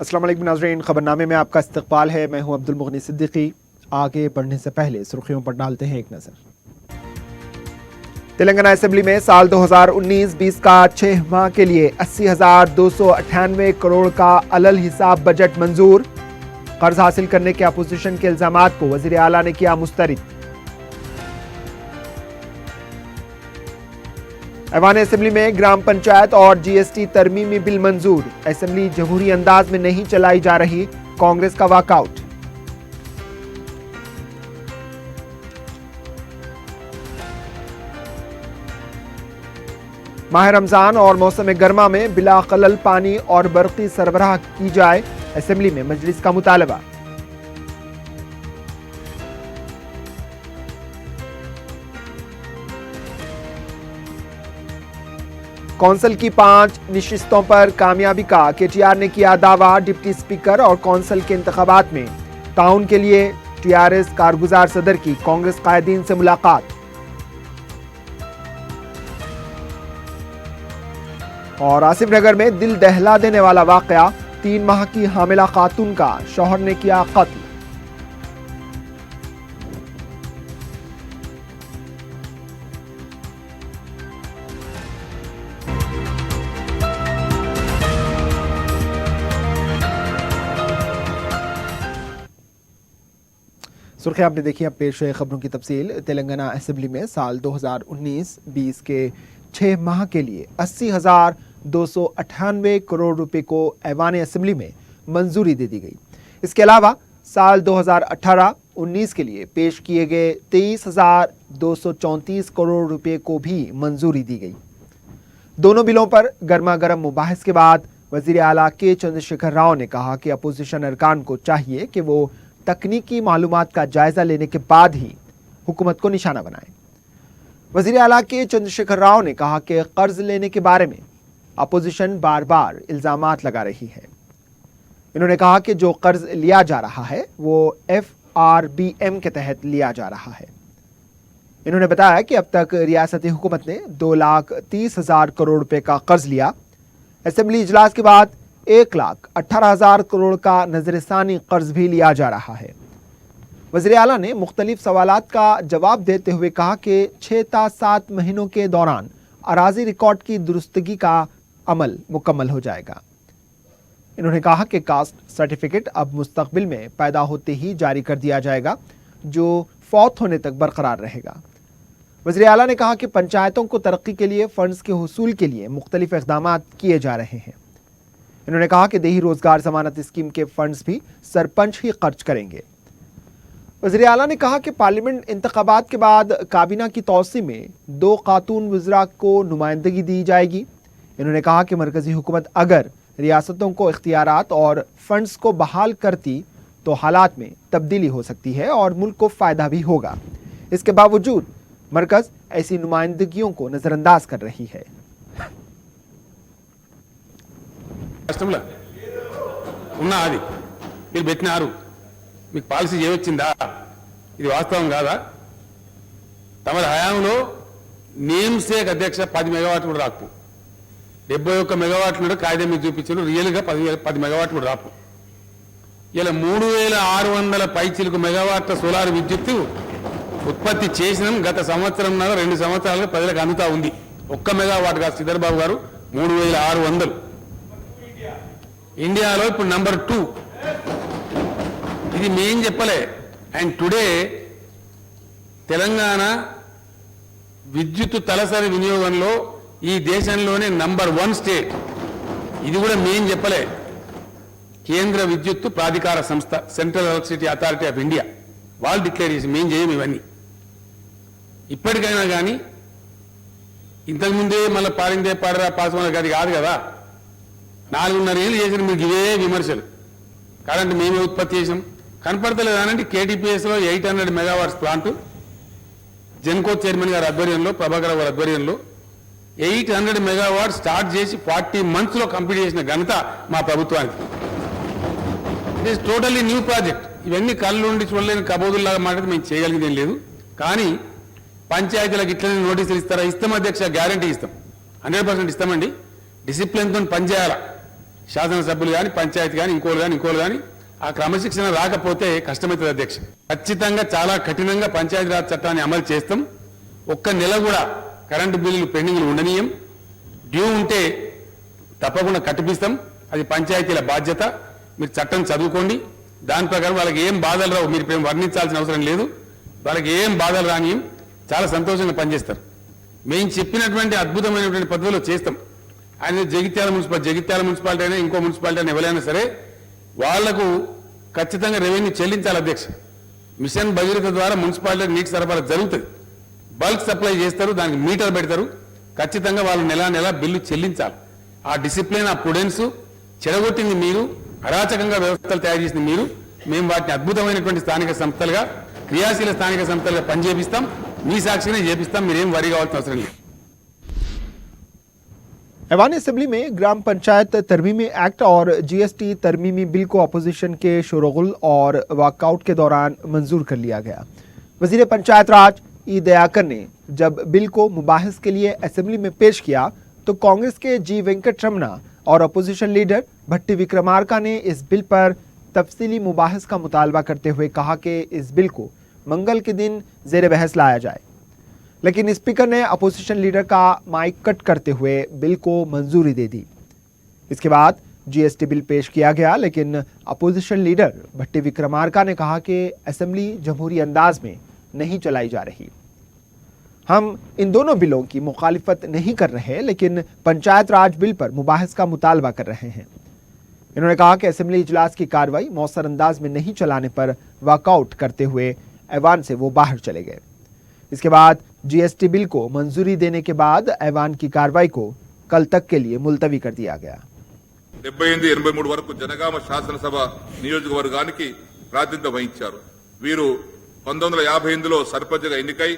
अस्सलाम वालेकुम नाज़रीन, खबरनामे में आपका इस्तकबाल है। मैं हूं अब्दुल मुगनी सिद्दीकी। आगे बढ़ने से पहले सुर्खियों पर डालते हैं एक नजर। तेलंगाना असेंबली में साल 2019-20 का 6 माह के लिए 80,298 करोड़ का अलल हिसाब बजट मंजूर। कर्ज हासिल करने के अपोजिशन के इल्जामात को वजीर आला ने किया मुस्तरद। ऐवान असेंबली में ग्राम पंचायत और जीएसटी तरमीमी बिल मंजूर। असेंबली जमहूरी अंदाज में नहीं चलाई जा रही, कांग्रेस का वॉकआउट। माह रमजान और मौसम गर्मा में बिला खलल पानी और बरकी सरबराह की जाए, असेंबली में मजलिस का मुतालबा। कौंसिल की 5 नशिस्तों पर कामयाबी का केटीआर ने किया दावा। डिप्टी स्पीकर और कौंसिल के इंतखाबात में ताउन के लिए टीआरएस कारगुजार सदर की कांग्रेस कायदीन से मुलाकात। और आसिफ नगर में दिल दहला देने वाला वाकया, 3 माह की हामिला खातून का शौहर ने किया कत्ल। सुर्खियां आपने देखी, अब पेश है खबरों की तफसील। तेलंगाना असेंबली में साल 2019-20 के 6 माह के लिए 80,298 करोड़ रुपए को ऐवान असेंबली में मंजूरी दे दी गई। इसके अलावा साल 2018-19 के लिए पेश किए गए 23,234 करोड़ रुपए को भी मंजूरी दी गई। दोनों बिलों पर गर्मा गर्म मुबाहिस के बाद वजीर आला के चंद्रशेखर राव ने कहा कि अपोजिशन अरकान को चाहिए कि वो तकनीकी मालूमात का जायजा लेने के बाद ही हुकूमत को निशाना बनाए। वजीर आला के चंद्रशेखर राव ने कहा कि कर्ज लेने के बारे में अपोजिशन बार बार इल्जामात लगा रही है। इन्होंने कहा कि जो कर्ज लिया जा रहा है वो FRBM के तहत लिया जा रहा है। इन्होंने बताया कि अब तक रियासती हुकूमत ने 2,30,000 करोड़ रुपए का कर्ज लिया। असेंबली इजलास के बाद 1,18,000 करोड़ का नजरसानी कर्ज भी लिया जा रहा है। वज़ीर आला ने मुख्तलिफ सवालात का जवाब देते हुए कहा कि 6 से 7 महीनों के दौरान अराजी रिकॉर्ड की दुरुस्तगी का अमल मुकम्मल हो जाएगा। इन्होंने कहा कि कास्ट सर्टिफिकेट अब मुस्तकबिल में पैदा होते ही जारी कर दिया जाएगा, जो फौत होने तक बरकरार रहेगा। वज़ीर आला ने कहा कि पंचायतों को तरक्की के लिए फंड्स के हुसूल के लिए मुख्तलिफ इक़दामात किए जा रहे हैं। इन्होंने कहा कि देही रोजगार जमानत स्कीम के फंड्स भी सरपंच ही खर्च करेंगे। वज़ीर आला ने कहा कि पार्लियामेंट इंतखाबात के बाद काबीना की तौसी में 2 खातून वज़रा को नुमाइंदगी दी जाएगी। इन्होंने कहा कि मरकजी हुकूमत अगर रियासतों को इख्तियारात और फंड्स को बहाल करती तो हालात में तब्दीली हो सकती है और मुल्क को फ़ायदा भी होगा। इसके बावजूद मरकज़ ऐसी नुमाइंदगियों को नज़रअंदाज कर रही है। రాష్ట్రంలో ఉన్నా అది మీరు పెట్టినారు, మీకు పాలసీ ఏమొచ్చిందా? ఇది వాస్తవం కాదా? తమ హయాంలో నేమ్ సేక్ అధ్యక్ష 10 మెగావాట్లు కూడా రాకు, 71 మెగావాట్లు కాయిదా మీద చూపించారు, రియల్గా 10 మెగావాట్లు కూడా రాకు. ఇలా 3,600 పైచిలకు మెగావాట్ల సోలార్ విద్యుత్తు ఉత్పత్తి చేసినాం. గత సంవత్సరం 2 సంవత్సరాలుగా ప్రజలకు అందుతా ఉంది. 1 మెగావాట్ కాదు శ్రీధర్ బాబు గారు, 3,600. ఇండియాలో ఇప్పుడు నంబర్ 2. ఇది మేం చెప్పలే. అండ్ టుడే తెలంగాణ విద్యుత్ తలసరి వినియోగంలో ఈ దేశంలోనే నంబర్ 1 స్టేట్. ఇది కూడా మేం చెప్పలే, కేంద్ర విద్యుత్ ప్రాధికార సంస్థ central electricity authority of India వాళ్ళు డిక్లేర్ చేసి మేం చేయం ఇవన్నీ. ఇప్పటికైనా కానీ ఇంతకుముందే మళ్ళీ పాడిందే పాడరా పాస్ అది కాదు కదా. 4.5 ఏళ్ళు చేసిన మీకు ఇవే విమర్శలు. కరెంట్ మేమే ఉత్పత్తి చేసాం కనపడతలేదు అనంటే KTPSలో 800 మెగావాట్స్ ప్లాంట్ జెన్కో చైర్మన్ గారి ఆధ్వర్యంలో, ప్రభాకర్ గారి ఆధ్వర్యంలో 800 మెగావాట్ స్టార్ట్ చేసి 40 మంత్స్లో కంప్లీట్ చేసిన ఘనత మా ప్రభుత్వానికి. It is totally new project. ఇవన్నీ కళ్ళు ఉండి చూడలేని కబోదుల్లాగా మాట్లాడి మేము చేయగలిగేదేం లేదు. కానీ పంచాయతీలకు ఇట్లనే నోటీసులు ఇస్తారా? ఇస్తాం అధ్యక్ష, గ్యారంటీ ఇస్తాం, 100% ఇస్తామండి. డిసిప్లిన్తో పనిచేయాలా, శాసనసభ్యులు కానీ పంచాయతీ కానీ ఇంకోళ్ళు కానీ ఆ క్రమశిక్షణ రాకపోతే కష్టమవుతుంది అధ్యక్ష. ఖచ్చితంగా చాలా కఠినంగా పంచాయతీరాజ్ చట్టాన్ని అమలు చేస్తాం. ఒక్క నెల కూడా కరెంటు బిల్లులు పెండింగ్లు ఉండనీయం. డ్యూ ఉంటే తప్పకుండా కట్టిపిస్తాం. అది పంచాయతీల బాధ్యత. మీరు చట్టం చదువుకోండి. దాని ప్రకారం వాళ్ళకి ఏం బాధలు రావు. మీరు వర్ణించాల్సిన అవసరం లేదు. వాళ్ళకి ఏం బాధలు రానియం. చాలా సంతోషంగా పనిచేస్తారు. మేము చెప్పినటువంటి అద్భుతమైనటువంటి పద్ధతిలో చేస్తాం. ఆయన జగిత్యాల మున్సిపాలిటీ అయినా ఇంకో మున్సిపాలిటీ అయినా ఎవరైనా సరే వాళ్లకు ఖచ్చితంగా రెవెన్యూ చెల్లించాలి అధ్యక్ష. మిషన్ భగీరథ ద్వారా మున్సిపాలిటీ నీటి సరఫరా జరుగుతుంది. బల్క్ సప్లై చేస్తారు, దానికి మీటర్ పెడతారు. ఖచ్చితంగా వాళ్ళు నెల బిల్లు చెల్లించాలి. ఆ డిసిప్లిన్, ఆ ప్రుడెన్స్ చెడగొట్టింది మీరు, అరాచకంగా వ్యవస్థలు తయారు చేసింది మీరు. మేము వాటిని అద్భుతమైనటువంటి స్థానిక సంస్థలుగా, క్రియాశీల స్థానిక సంస్థలుగా పనిచేపిస్తాం. మీ సాక్షినే చేపిస్తాం. మీరేం వరి కావాల్సిన అవసరం లేదు. ऐवान असेंबली में ग्राम पंचायत तरमीमी एक्ट और जीएसटी तरमीमी बिल को अपोजिशन के शोरगुल और वॉकआउट के दौरान मंजूर कर लिया गया। वजीर पंचायत राज ई दयाकर ने जब बिल को मुबाहिस के लिए असेंबली में पेश किया तो कांग्रेस के जी वेंकटरमणा और अपोजिशन लीडर भट्टी विक्रमार्का ने इस बिल पर तफसीली मुबाहिस का मुतालबा करते हुए कहा कि इस बिल को मंगल के दिन जेर बहस लाया जाए, लेकिन स्पीकर ने अपोजिशन लीडर का माइक कट करते हुए बिल को मंजूरी दे दी। इसके बाद जीएसटी बिल पेश किया गया, लेकिन अपोजिशन लीडर भट्टी विक्रमार्का ने कहा कि असेंबली जमहूरी अंदाज में नहीं चलाई जा रही। हम इन दोनों बिलों की मुखालिफत नहीं कर रहे, लेकिन पंचायत राज बिल पर मुबाहिस का मुतालबा कर रहे हैं। इन्होंने कहा कि असेंबली इजलास की कार्रवाई मौसर अंदाज में नहीं चलाने पर वॉकआउट करते हुए ऐवान से वो बाहर चले गए। इसके बाद जीएसटी बिल को मंजूरी देने के बाद ऐवान की कार्रवाई को कल तक के लिए मुलतवी कर दिया गया। 78-83 వరకు జనగామ శాసనసభ నియోజకవర్గానికి ప్రాతినిధ్యం వహించారు. వీరు 1958లో సర్పంచ్గా ఎన్నికై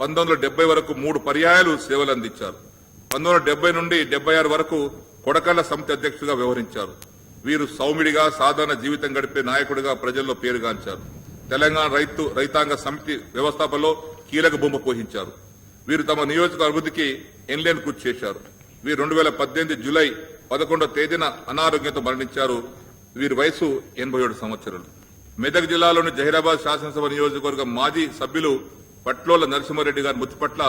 1970 వరకు 3 పర్యాయాలు సేవలు అందించారు. 1970 నుండి 76 వరకు కొడకళ్ళ సమితి అధ్యక్షుడిగా వ్యవహరించారు. వీరు సౌమిడిగా సాధారణ జీవితం గడిపే నాయకుడిగా ప్రజల్లో పేరుగాంచారు. తెలంగాణ రైతాంగ సమితి వ్యవస్థాపనలో కీలక భూమిక పోషించారు. వీరు తమ నియోజక అభివృద్ధికి ఎన్లేని కృషి చేశారు. వీరు 2018 జూలై 11వ తేదీన అనారోగ్యంతో మరణించారు. వీరి వయసు 87 సంవత్సరాలు. మెదక్ జిల్లాలోని జహీరాబాద్ శాసనసభ నియోజకవర్గం మాజీ సభ్యులు పట్లోల నరసింహారెడ్డి గారి మృతి పట్ల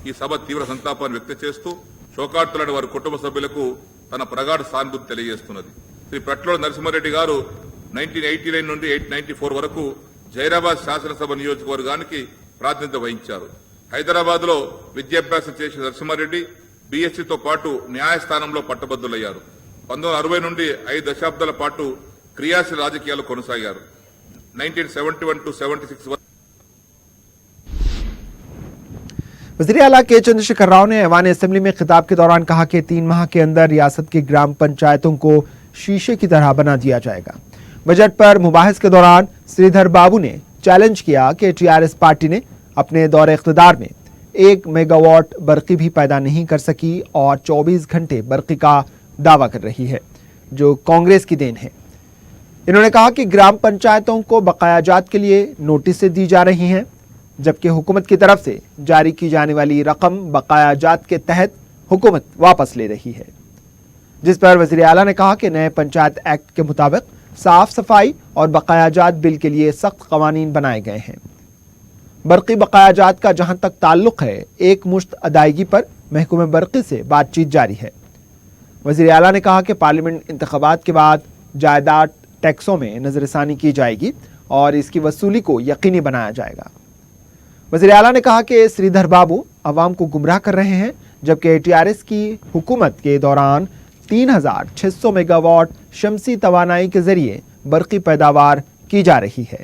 ఈ సభ తీవ్ర సంతాపాన్ని వ్యక్తం చేస్తూ శోకార్తులైన వారి కుటుంబ సభ్యులకు తన ప్రగాఢ సానుభూతి తెలియజేస్తున్నది. శ్రీ పట్లోల నరసింహారెడ్డి గారు 1989 నుండి 1994 వరకు జహీరాబాద్ శాసనసభ నియోజకవర్గానికి ప్రాతినిధ్యం వహించారు. హైదరాబాద్ లో విద్యాభ్యాసం చేసిన నరసింహారెడ్డి బీఎస్సీతో పాటు న్యాయస్థానంలో పట్టభద్రులయ్యారు. 1960 నుండి 5 దశాబ్దాల పాటు క్రియాశీల రాజకీయాలు కొనసాగారు. 1971 to 76 వరకు वज़ीर आला के चंद्रशेखर राव ने ऐवान असेंबली में खिताब के दौरान कहा कि 3 माह के अंदर रियासत की ग्राम पंचायतों को शीशे की तरह बना दिया जाएगा। बजट पर मुबाहिस के दौरान श्रीधर बाबू ने चैलेंज किया कि टीआरएस पार्टी ने अपने दौरे इख्तिदार में 1 मेगावाट बरक़ी भी पैदा नहीं कर सकी और 24 घंटे बरक़ी का दावा कर रही है, जो कांग्रेस की देन है। इन्होंने कहा कि ग्राम पंचायतों को बकायाजात के लिए नोटिस दी जा रही हैं, जबकि हुकूमत की तरफ से जारी की जाने वाली रकम बकायाजात के तहत हुकूमत वापस ले रही है, जिस पर वज़ीर आला ने कहा कि नए पंचायत एक्ट के मुताबिक साफ सफाई और बकायाजात बिल के लिए सख्त कवानीन बनाए गए हैं। बरक़ी बकायाजात का जहां तक ताल्लुक है, एक मुश्त अदायगी पर महकमे बरक़ी से बातचीत जारी है। वज़ीर आला ने कहा कि पार्लियामेंट इंतखाबात के बाद जायदाद टैक्सों में नजरसानी की जाएगी और इसकी वसूली को यकीनी बनाया जाएगा। वज़ीर आला ने कहा कि श्रीधर बाबू अवाम को गुमराह कर रहे हैं, जबकि टीआरएस की हुकूमत के दौरान 3600 मेगावाट शमसी तवानाई के जरिए बरक़ी पैदावार की जा रही है।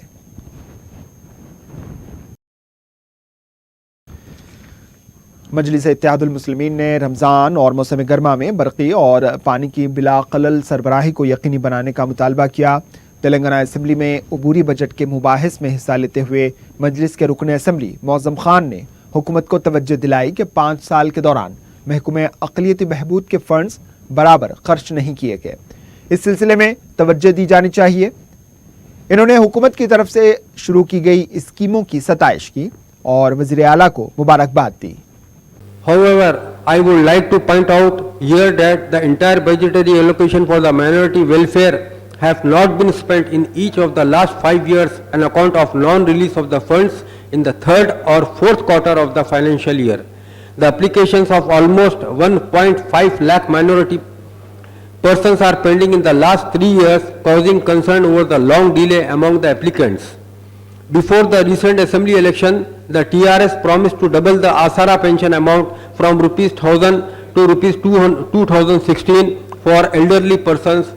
मजलिस इत्तेहादुल मुस्लिमीन ने रमज़ान और मौसम गर्मा में बरक़ी और पानी की बिला खलल सरबराही को यकीनी बनाने का मुतालबा किया। तेलंगाना असेंबली में अबूरी बजट के मुबाहिस में हिस्सा लेते हुए मजलिस के रुकन असेंबली मौज़म खान ने हुकूमत को तवज्जो दिलाई कि 5 साल के दौरान महकमे अक़लियती बहबूद के फंड्स बराबर खर्च नहीं किए गए। इस सिलसिले में तवज्जो दी जानी चाहिए। इन्होंने हुकूमत की तरफ से शुरू की गई स्कीमों की सताइश की और वज़ीर आला को मुबारकबाद दी। However, I would like to point out year that the entire budgetary allocation for the minority welfare have not been spent in each of the last 5 years on account of non-release of the funds in the third or fourth quarter of the financial year. The applications of almost 1.5 lakh minority persons are pending in the last 3 years, causing concern over the long delay among the applicants. Before the recent assembly election, the TRS promised to double the Asara pension amount from rupees 1000 to rupees 2016 for elderly persons,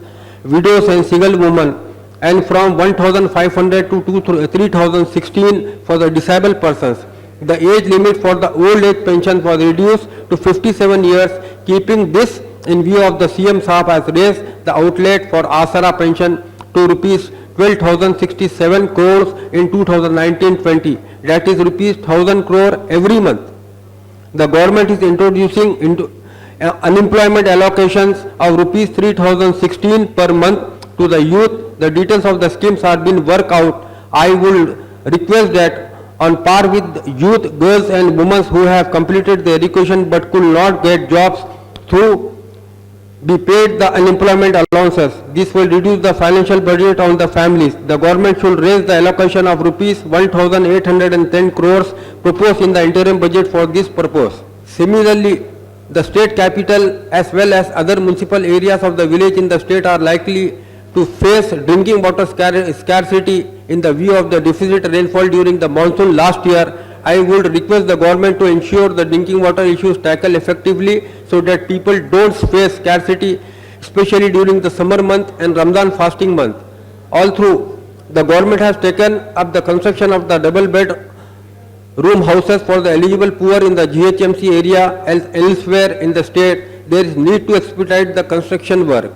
widows and single women, and from 1500 to 3016 for the disabled persons. The age limit for the old age pension was reduced to 57 years. Keeping this in view of the CM Saab has raised the outlay for Asara pension to rupees 12,067 crores in 2019-20, that is rupees 1,000 crore every month. The government is introducing into unemployment allocations of rupees 3,016 per month to the youth. The details of the schemes are being worked out. I will request that on par with youth, girls and women who have completed their education but could not get jobs through be paid the unemployment allowances. This will reduce the financial burden on the families. The government should raise the allocation of rupees 1,810 crores proposed in the interim budget for this purpose. Similarly, the state capital as well as other municipal areas of the village in the state are likely to face drinking water scarcity in the view of the deficit rainfall during the monsoon last year. I would request the government to ensure the drinking water issues tackled effectively so that people don't face scarcity, especially during the summer month and Ramadan fasting month. All through, the government has taken up the construction of the double bed room houses for the eligible poor in the GHMC area and elsewhere in the state. There is need to expedite the construction work.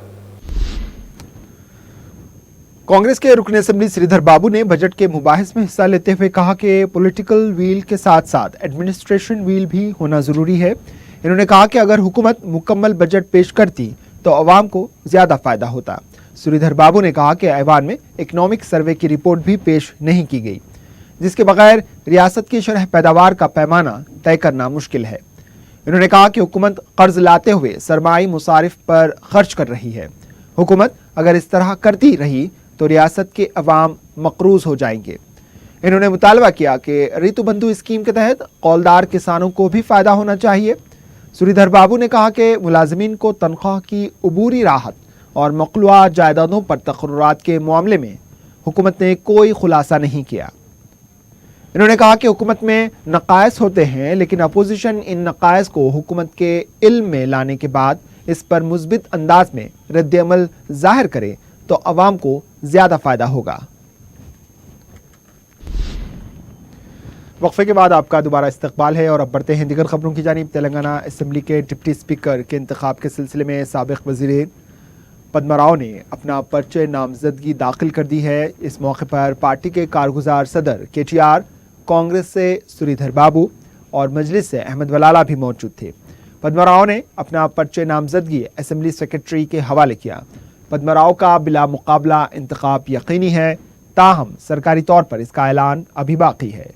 Congress के रुकन assembly Shridhar बाबू ने budget के मुबाहिस में हिस्सा लेते हुए कहा कि पॉलिटिकल व्हील के साथ साथ एडमिनिस्ट्रेशन व्हील भी होना ज़रूरी है। इन्होंने कहा कि अगर हुकूमत मुकम्मल बजट पेश करती तो अवाम को ज़्यादा फ़ायदा होता। श्रीधर बाबू ने कहा कि ऐवान में इकनॉमिक सर्वे की रिपोर्ट भी पेश नहीं की गई, जिसके बगैर रियासत की शरह पैदावार का पैमाना तय करना मुश्किल है। इन्होंने कहा कि हुकूमत कर्ज लाते हुए सरमाई मुसारिफ पर खर्च कर रही है। हुकूमत अगर इस तरह करती रही तो रियासत के अवाम मकरूज हो जाएंगे। इन्होंने मुतालबा किया कि ऋतु बंधु स्कीम के तहत कौलदार किसानों को भी फ़ायदा होना चाहिए। श्रीधर बाबू ने कहा कि मुलाजमीन को तनख्वाह की अबूरी राहत और मकलूआ जायदादों पर तकर्रुरात के मामले में हुकूमत ने कोई खुलासा नहीं किया। इन्होंने कहा कि हुकूमत में नकायस होते हैं, लेकिन अपोजिशन इन नकायस को हुकूमत के इल्म में लाने के बाद इस पर मुस्बित अंदाज में रद्द-ए-अमल ज़ाहिर करे तो अवाम को ज़्यादा फ़ायदा होगा। वक्फे के बाद आपका दोबारा इस्तकबाल है और अब बढ़ते हैं दीगर खबरों की जानिब। तेलंगाना असेंबली के डिप्टी स्पीकर के इंतखाब के सिलसिले में साबिक वज़ीर पद्मा राव ने अपना पर्चे नामजदगी दाखिल कर दी है। इस मौके पर पार्टी के कारगुजार सदर KTR, कांग्रेस से श्रीधर बाबू और मजलिस से अहमद वलाला भी मौजूद थे। पद्मा राव ने अपना पर्चे नामजदगी असेंबली सेक्रेटरी के हवाले किया। पद्मा राव का बिला मुकाबला इंतखाब यकीनी है, ताहम सरकारी तौर पर इसका ऐलान अभी बाकी है।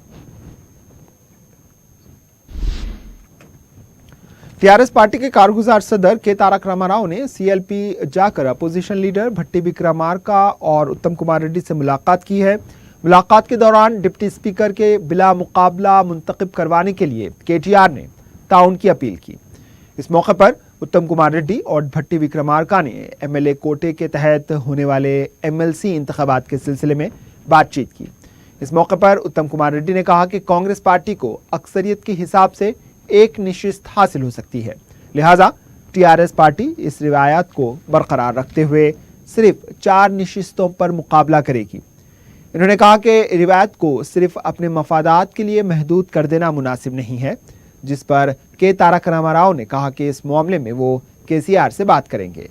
टीआरएस पार्टी के कारगुजार सदर के तारक रामाराव ने CLP जाकर अपोजिशन लीडर भट्टी विक्रमार्का और उत्तम कुमार रेड्डी से मुलाकात की है। मुलाकात के दौरान डिप्टी स्पीकर के बिला मुकाबला मुंतखब करवाने के लिए KTR ने ताउन की अपील की। इस मौके पर उत्तम कुमार रेड्डी और भट्टी विक्रमार्का ने MLA कोटे के तहत होने वाले MLC इंतखाबात के सिलसिले में बातचीत की। इस मौके पर उत्तम कुमार रेड्डी ने कहा कि कांग्रेस पार्टी को अक्सरियत के हिसाब से एक निशिस्त हासिल हो सकती है, लिहाजा TRS पार्टी इस रिवायत को बरकरार रखते हुए सिर्फ 4 निशिस्तों पर मुकाबला करेगी। इन्होंने कहा कि रिवायत को सिर्फ अपने मफादात के लिए महदूद कर देना मुनासिब नहीं है, जिस पर के तारक रामाराव ने कहा कि इस मामले में वो KCR से बात करेंगे।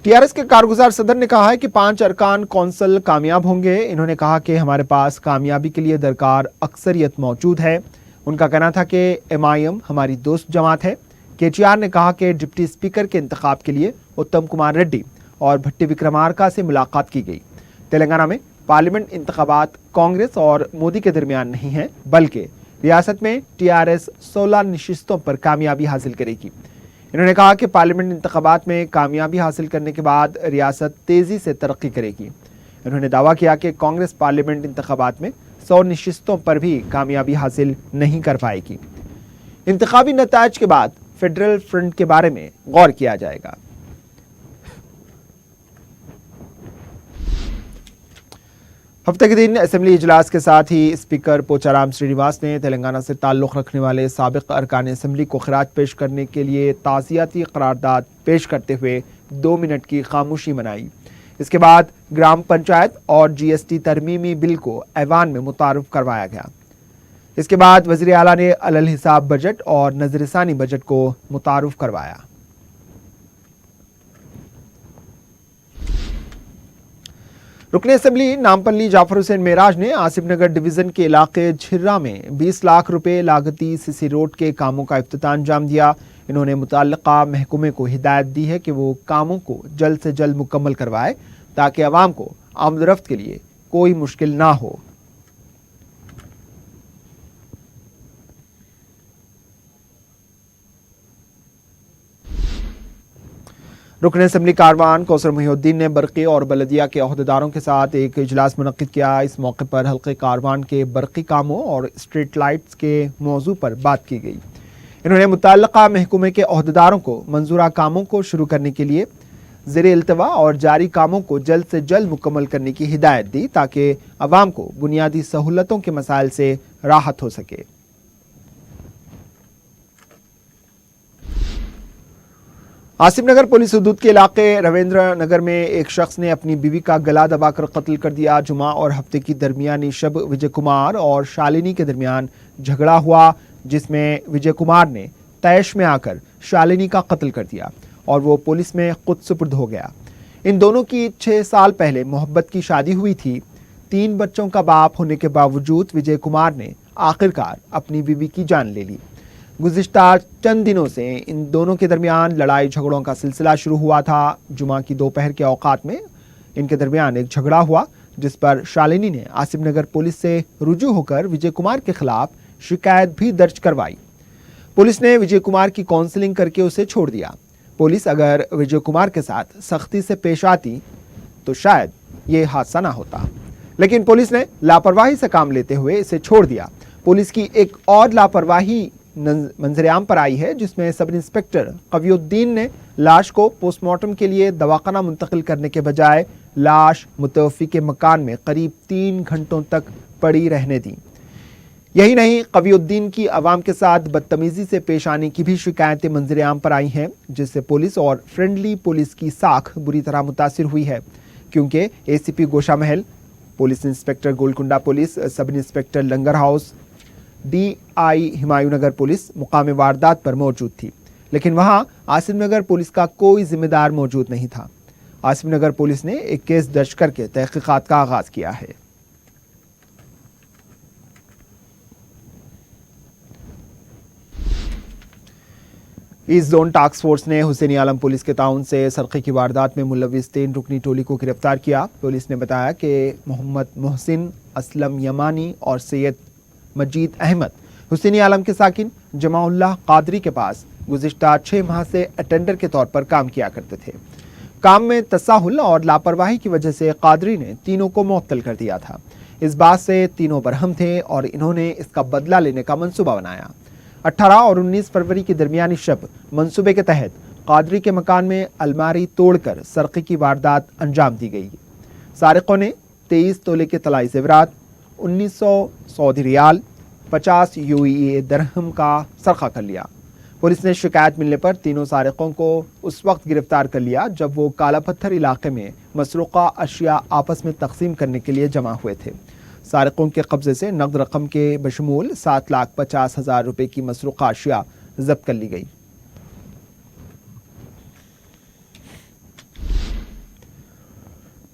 टीआरएस के कारगुजार सदर ने कहा है कि 5 अरकान कौंसल कामयाब होंगे। इन्होंने कहा कि हमारे पास कामयाबी के लिए दरकार अक्सरियत मौजूद है। उनका कहना था कि MIM हमारी दोस्त जमात है। KTR ने कहा कि डिप्टी स्पीकर के इंतखाब के लिए उत्तम कुमार रेड्डी और भट्टी विक्रमार्का से मुलाकात की गई। तेलंगाना में पार्लियामेंट इंतखाबात कांग्रेस और मोदी के दरमियान नहीं हैं, बल्कि रियासत में टीआरएस 16 नशिस्तों पर कामयाबी हासिल करेगी। इन्होंने कहा कि पार्लियामेंट इंतखाबात में कामयाबी हासिल करने के बाद रियासत तेजी से तरक्की करेगी। इन्होंने दावा किया कि कांग्रेस पार्लियामेंट इंतखाबात में 100 नशिस्तों पर भी कामयाबी हासिल नहीं कर पाएगी। इंतखाबी नतायज के बाद फेडरल फ्रंट के बारे में गौर किया जाएगा। हफ्ते के दिन असेंबली इजलास के साथ ही स्पीकर पोचाराम श्रीनिवास ने तेलंगाना से ताल्लुक़ रखने वाले साबिक़ अरकान असेंबली को खिराज पेश करने के लिए ताज़ियाती करारदाद पेश करते हुए 2 मिनट की खामोशी मनाई। इसके बाद ग्राम पंचायत और जीएसटी तरमीमी बिल को ऐवान में मुतारुफ करवाया गया। इसके बाद वज़ीर आला ने अलल हिसाब बजट और नज़रसानी बजट को मुतारुफ करवाया। रुकन असेंबली नामपल्ली जाफर हुसैन मेराज ने आसिफ नगर डिवीजन के इलाके झिर्रा में 20 लाख रुपए लागती सीसी रोड के कामों का इफ्तिताह अंजाम दिया। इन्होंने मुतल्लिका महकमे को हिदायत दी है कि वो कामों को जल्द से जल्द मुकम्मल करवाए ताकि आवाम को आमदरफ्त के लिए कोई मुश्किल ना हो। रुकन असेंबली कारवान कौसर मुहिउद्दीन ने बरक़ी और बलदिया के अहदेदारों के साथ एक इजलास मुनक्किद किया। इस मौके पर हल्के कारवान के बरक़ी कामों और स्ट्रीट लाइट्स के मौजू पर बात की गई। इन्होंने मुतल्लिका महकमे के अहदेदारों को मंजूरा कामों को शुरू करने के लिए ज़ेरे इल्तवा और जारी कामों को जल्द से जल्द मुकम्मल करने की हिदायत दी ताकि अवाम को बुनियादी सहूलतों के मसाइल से राहत हो सके। आसिफ नगर पुलिस हदूद के इलाके रविंद्र नगर में एक शख्स ने अपनी बीवी का गला दबाकर कत्ल कर दिया। जुमा और हफ्ते की दरमियानी शब विजय कुमार और शालिनी के दरमियान झगड़ा हुआ, जिसमें विजय कुमार ने तैश में आकर शालिनी का कत्ल कर दिया और वो पुलिस में खुद सुपुर्द हो गया। इन दोनों की 6 साल पहले मोहब्बत की शादी हुई थी। 3 बच्चों का बाप होने के बावजूद विजय कुमार ने आखिरकार अपनी बीवी की जान ले ली। गुज़िश्ता चंद दिनों से इन दोनों के दरमियान लड़ाई झगड़ों का सिलसिला शुरू हुआ था। जुमा की दोपहर के औकात में इनके दरमियान एक झगड़ा हुआ, जिस पर शालिनी ने आसिफ नगर पुलिस से रुजू होकर विजय कुमार के खिलाफ शिकायत भी दर्ज करवाई। पुलिस ने विजय कुमार की काउंसलिंग करके उसे छोड़ दिया। पुलिस अगर विजय कुमार के साथ सख्ती से पेश आती तो शायद ये हादसा ना होता, लेकिन पुलिस ने लापरवाही से काम लेते हुए इसे छोड़ दिया। पुलिस की एक और लापरवाही मंजरेआम पर आई है, जिसमें सब इंस्पेक्टर कवियुद्दीन ने लाश को पोस्टमार्टम के लिए दवाखाना मुंतकिल करने के बजाय लाश मुतवफ़ी के मकान में करीब 3 घंटों तक पड़ी रहने दी। यही नहीं, कवियुद्दीन की अवाम के साथ बदतमीजी से पेश आने की भी शिकायतें मंजरेआम पर आई हैं, जिससे पुलिस और फ्रेंडली पुलिस की साख बुरी तरह मुतासिर हुई है, क्योंकि ACP Gosha Mahal, police inspector Golconda police, sub inspector Langar House, DI Humayun Nagar police मुकाम वारदात पर मौजूद थी, लेकिन वहां आसिफ नगर पुलिस का कोई जिम्मेदार मौजूद नहीं था। आसिफ नगर पुलिस ने एक केस दर्ज करके तहकीकात का आगाज किया है। ईस्ट जोन टास्क फोर्स ने हुसैनी आलम पुलिस के ताउन से सरक़े की वारदात में मुलविस 3 रुकनी टोली को गिरफ्तार किया। पुलिस ने बताया कि मोहम्मद मोहसिन, असलम यमानी और सैयद मजीद अहमद हुसैनी आलम के साकिन जमाउल्लाह कादरी के पास गुज़िश्ता 6 माह से अटेंडर के तौर पर काम किया करते थे। काम में तसाहुल और लापरवाही की वजह से कादरी ने तीनों को मुअत्तल कर दिया था। इस बात से तीनों बरहम थे और इन्होंने इसका बदला लेने का मंसूबा बनाया। 18 और 19 फरवरी की दरमियानी शब मंसूबे के तहत कादरी के मकान में अलमारी तोड़कर सरक़े की वारदात अंजाम दी गई। सारिकों ने 23 तोले के तलाई ज़ेवरात, 1900 सऊदी रियाल, 50 UAE दरहम का सरखा कर लिया। पुलिस ने शिकायत मिलने पर तीनों सारिकों को उस वक्त गिरफ्तार कर लिया जब वो काला पत्थर इलाके में मसरूक़ा अशिया आपस में तकसीम करने के लिए जमा हुए थे। सारिकों के कब्जे से नकद रकम के बशमूल 7,50,000 रुपए की मसरूक़ा अशिया जब्त कर ली गई।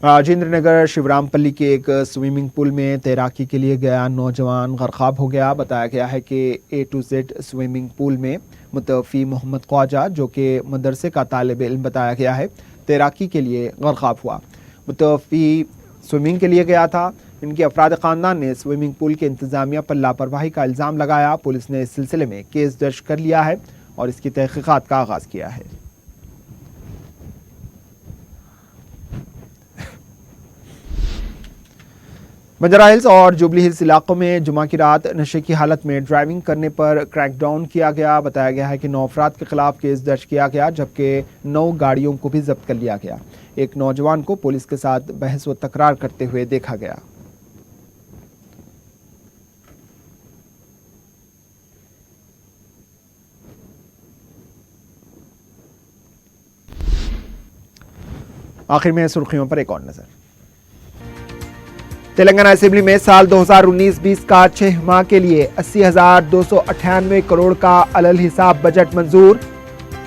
राजेंद्र नगर शिवरामपल्ली के एक स्विमिंग पूल में तैराकी के लिए गया नौजवान गर्काब हो गया। बताया गया है कि A to Z swimming pool में मुतवफ़ी मोहम्मद ख्वाजा, जो कि मदरसे का तालिब इल्म बताया गया है, तैराकी के लिए गर्काब हुआ। मुतवफ़ी स्विमिंग के लिए गया था। इनके अफराद खानदान ने स्विमिंग पूल के इंतजामिया पर लापरवाही का इल्जाम लगाया। पुलिस ने इस सिलसिले में केस दर्ज कर लिया है और इसकी तहकीकात का आगाज किया है। बंजारा हिल्स और जुबली हिल्स इलाकों में जुमा की रात नशे की हालत में ड्राइविंग करने पर क्रैकडाउन किया गया। बताया गया है कि 9 अफराद के खिलाफ केस दर्ज किया गया, जबकि 9 गाड़ियों को भी जब्त कर लिया गया। एक नौजवान को पुलिस के साथ बहस व तकरार करते हुए देखा गया। आखिर में सुर्खियों पर एक और नजर। तेलंगाना असेंबली में साल 2019-20 का 6 माह के लिए 80,298 करोड़ का अलल हिसाब बजट मंजूर।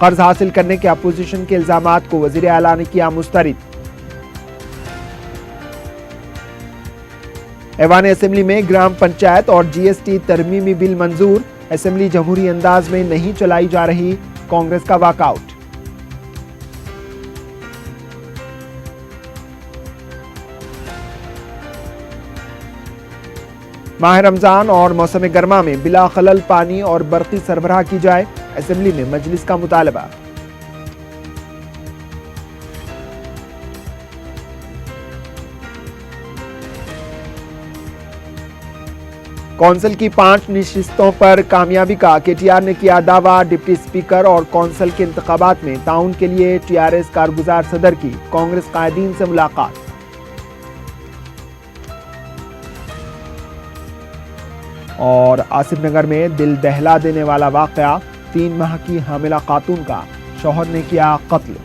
कर्ज हासिल करने के अपोजिशन के इल्जामात को वजीर आला ने किया मुस्तरद। ऐवान असेंबली में ग्राम पंचायत और जीएसटी तरमीमी बिल मंजूर। असेंबली जमहूरी अंदाज में नहीं चलाई जा रही, कांग्रेस का वॉकआउट। माह रमजान और मौसम गर्मा में बिला खलल पानी और बर्क़ी सरबराह की जाए, असेंबली में मजलिस का मुतालबा। कौंसिल की 5 नशिस्तों पर कामयाबी का केटीआर ने किया दावा। डिप्टी स्पीकर और कौंसिल के इंतखाबात में ताउन के लिए टीआरएस कारगुजार सदर की कांग्रेस कायदीन से मुलाकात। और आसिफ नगर में दिल दहला देने वाला वाकया, 3 माह की हामिला खातून का शौहर ने किया कत्ल।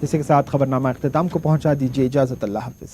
इसी के साथ खबरनामा इख्तिताम को पहुंचा। दीजिए इजाजत। अल्लाह हाफिज।